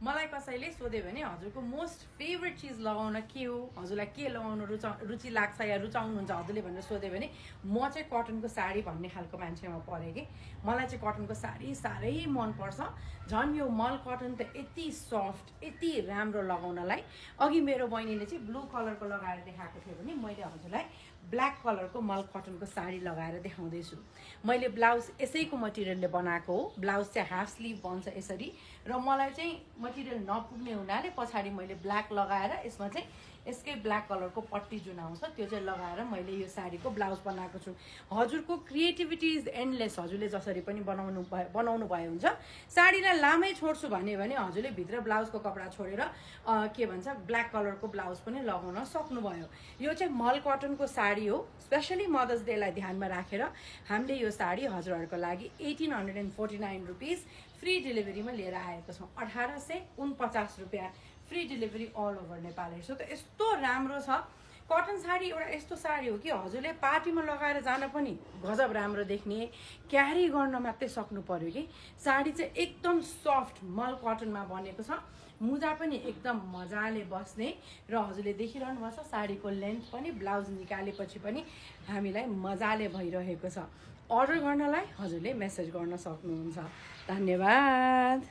मलाई कसैले सोध्यो भने हजुरको मोस्ट फेभरेट चिज लगाउन के हो, हजुरलाई के लगाउन रुचि लाग्छ या रुचाउनुहुन्छ हजुरले भनेर सोध्यो भने म चाहिँ कटनको साडी भन्ने खालको मान्छेमा परेँ कि मलाई चाहिँ कटनको साडी साह्रै मनपर्छ। झन् यो मल कटन त यति सफ्ट, यति राम्रो लगाउनलाई। अघि मेरो बहिनीले चाहिँ ब्लू कलरको लगाएर देखाएको थियो भने मैले हजुरलाई ब्ल्याक कलरको मल कटनको साडी लगाएर देखाउँदैछु। मैले ब्लाउज यसैको मटेरियलले बनाएको हो। ब्लाउज चाहिँ हाफ स्लिभ बन्छ यसरी, र मलाई चाहिँ मटेरियल नपुग्ने हुनाले पछाडि मैले ब्ल्याक लगाएर यसमा चाहिँ यसकै ब्ल्याक कलरको पट्टी जुन आउँछ त्यो चाहिँ लगाएर मैले यो साडीको ब्लाउज बनाएको छु। हजुरको क्रिएटिभिटी इज एन्डलेस। हजुरले जसरी पनि बनाउनु भए हुन्छ। साडीलाई लामै छोड्छु भने हजुरले भित्र ब्लाउजको कपडा छोडेर के भन्छ ब्ल्याक कलरको ब्लाउज पनि लगाउन सक्नुभयो। यो चाहिँ मल कटनको साडी हो। स्पेसली मदर्स डेलाई ध्यानमा राखेर हामीले यो साडी हजुरहरूको लागि 1849 रुपिस फ्री डेलिभरीमा लिएर आएको छौँ। 1849 रुपियाँ free delivery all over Nepal. हेर्छु त यस्तो राम्रो छ कटन साडी। एउटा यस्तो साडी हो कि हजुरले पार्टीमा लगाएर जान पनि गजब राम्रो देख्ने, क्यारी गर्न मात्रै सक्नु पर्यो कि। साडी चाहिँ एकदम सफ्ट मल कटनमा बनेको छ। मुजा पनि एकदम मजाले बस्ने, र हजुरले देखिरहनु भएको छ साडीको लेन्थ पनि ब्लाउज निकालेपछि पनि हामीलाई मजाले भइरहेको छ। अर्डर गर्नलाई हजुरले मेसेज गर्न सक्नुहुन्छ। धन्यवाद।